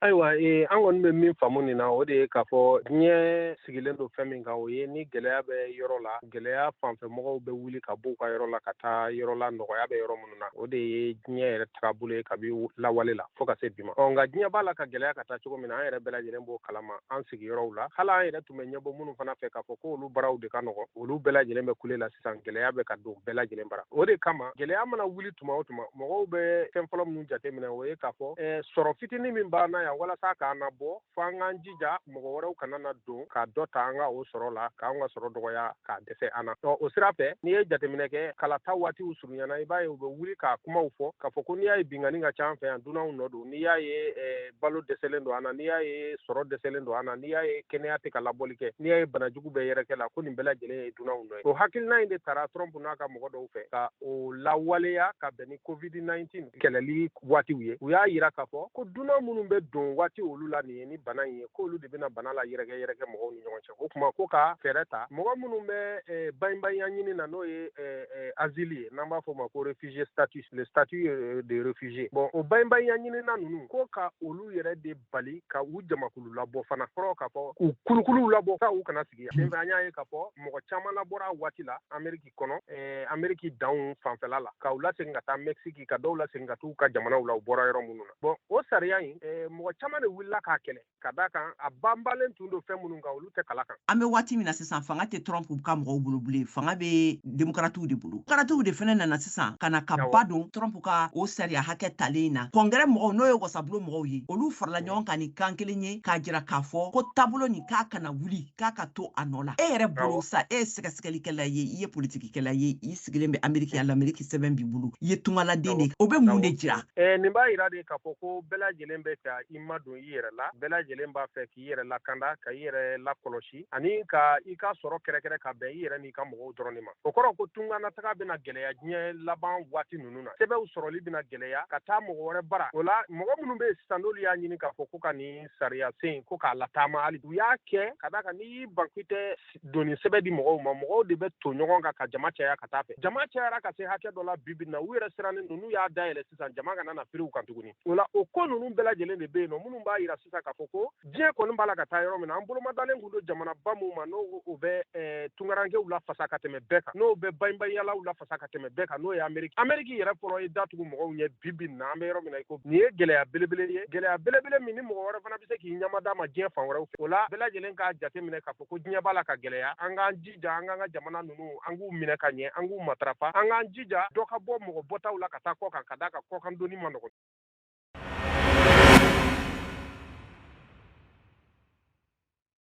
Ayiwa an kɔni bɛ min faamu nin na o de ye k'a fɔ diɲɛ sigilen don fɛn min kan o ye ni gɛlɛya bɛ yɔrɔ la gɛlɛya fanfɛmɔgɔw bɛ wuli ka b'u ka yɔrɔ la ka taa yɔrɔ la nɔgɔya bɛ yɔrɔ minnu na o de ye diɲɛ yɛrɛ taabolo ye kabi lawale la fo ka se bi ma nka diɲɛ b'a la ka gɛlɛya ka taa cogo min na an yɛrɛ bɛɛ lajɛlen b'o kalama an sigiyɔrɔw la hali an yɛrɛ tun bɛ ɲɛbɔ minnu fana fɛ k'a fɔ ko olu baaraw de ka nɔgɔn olu bɛɛ lajɛlen bɛ kule la sisan gɛlɛya bɛ ka don bɛɛ lajɛlen bara o de kama gɛlɛya mana wuli tuma o tuma mɔgɔw bɛ fɛn fɔlɔ minnu jateminɛ o ye k'a fɔ sɔrɔ fitinin min b'an na yan walasa k'an na bɔ fo an k'an jija mɔgɔ wɛrɛw kana na don ka dɔ ta an ka o sɔrɔ la k'an ka sɔrɔ dɔgɔya k'a dɛsɛ an na o sira fɛ n'i ye jateminɛ kɛ kalata waatiw surunyana i b'a ye u bɛ wuli k'a kumaw fɔ k'a fɔ ko n'i y'a ye binkani ka ca an fɛ yan dunanw nɔ don n'i y'a ye balo dɛsɛlen don an na n'i y'a ye sɔrɔ dɛsɛlen don an na n'i y'a ye kɛnɛya tɛ ka labɔli kɛ n'i y'a ye banajugu bɛ yɛrɛkɛ la ko nin bɛɛ lajɛlen ye dunanw nɔ ye o hakilina in de tara Trump n'a ka mɔgɔ dɔw fɛ ka o lawaleya ka bɛn ni COVID-19 kɛlɛli waatiw ye u y'a yira k'a fɔ ko dunan minnu bɛ don waati olu la nin ye ni bana in ye k'olu de bɛna bana la yɛrɛkɛ mɔgɔw ni ɲɔgɔn cɛ o tuma ko ka fɛɛrɛ ta mɔgɔ minnu bɛ baɲibanya ɲini na n'o ye asile ye n'an b'a fɔ o ma ko réfugié status le statut de réfugié bon o baɲibanya ɲini na ninnu ko ka olu yɛrɛ de bali ka u jamakulu labɔ fana kɔrɔ k'a fɔ u kulukuluw labɔ ka u kana sigi yan an y'a ye k'a fɔ mɔgɔ caman labɔra a waati la Amérique kɔnɔ Amérique danw fanfɛla la ka u lasegin ka taa Mexique ka dɔw lasegin ka t'u ka jamanaw la u bɔra yɔrɔ minnu na bon o sariya in mɔgɔ caman de wulila k'a kɛlɛ ka d'a kan a banbalen tun don fɛn minnu kan olu tɛ kala kan an bɛ waati min na sisan fanga tɛ Trump ka mɔgɔw bolo bilen fanga bɛ démocrates de bolo démocrates de fana nana sisan ka na ka ba don Trump ka o sariya hakɛ talen na congrès mɔgɔw n'o ye wasabulon mɔgɔw ye olu farala ɲɔgɔn kan ni kan kelen ye k'a jira k'a fɔ ko taabolo nin k'a kana wuli k'a ka to a nɔ la e yɛrɛ bolo sa e ye sɛgɛsɛgɛlikɛla ye i ye politikikɛla ye i sigilen bɛ Amérique a l'Amérique sɛbɛn b'i bolo i ye tungaladen de o bɛ mun de jira nin b'a yira de k'a fɔ ko bɛɛ lajɛlen bɛ ka i madon i yɛrɛ la bɛɛ lajɛlen b'a fɛ k'i yɛrɛ lakanda ka i yɛrɛ lakɔlɔsi ani ka i ka sɔrɔ kɛrɛkɛrɛ ka bɛn i yɛrɛ n'i ka mɔgɔw dɔrɔn de ma o kɔrɔ ko tunganataga bɛna gɛlɛya diɲɛ laban waati ninnu na sɛbɛnw sɔrɔli bɛna gɛlɛya ka taa mɔgɔ wɛrɛ bara o la mɔgɔ minnu bɛ yen sisan n'olu y'a ɲini k'a fɔ ko ka nin sariya sen ko k'a lataama hali u y'a kɛ ka d'a kan n'i y'i ban k'i tɛ doni sɛbɛn di mɔgɔw ma mɔgɔw de bɛ to ɲɔgɔn kan ka jama caya ka taa fɛ jama cayara ka se hakɛ dɔ la bi na u yɛrɛ sirannen don n'u y'a dayɛlɛ sisan jama kana na firiw kan tuguni o la o ko ninnu bɛɛ lajɛlen de bɛ yen nɔ minnu b'a yira sisan k'a fɔ ko diɲɛ kɔni b'a la ka taa yɔrɔ min na an bolomadalen kun don jamanaba min ma n'o bɛ tungarankew lafasa ka tɛmɛ bɛɛ kan n'o bɛ baɲibayalaw lafasa ka tɛmɛ bɛɛ kan n'o ye Amérique yɛrɛ fɔlɔ ye datugu mɔgɔw ɲɛ bi na an bɛ yɔrɔ min na i ko nin ye gɛlɛya belebele ye gɛlɛya belebele min ni mɔgɔ wɛrɛ fana bɛ se k'i ɲamada ma diɲɛ fan wɛrɛw fɛ o la bɛɛ lajɛlen k'a jateminɛ k'a fɔ ko diɲɛ b'a la ka gɛlɛya an k'an jija an k'an ka jamana ninnu an k'u minɛ ka ɲɛ an k'u matarafa an k'an jija dɔ ka bɔ mɔgɔ bɔtaw la ka taa kɔ kan ka d'a kan kɔkan donni ma nɔgɔn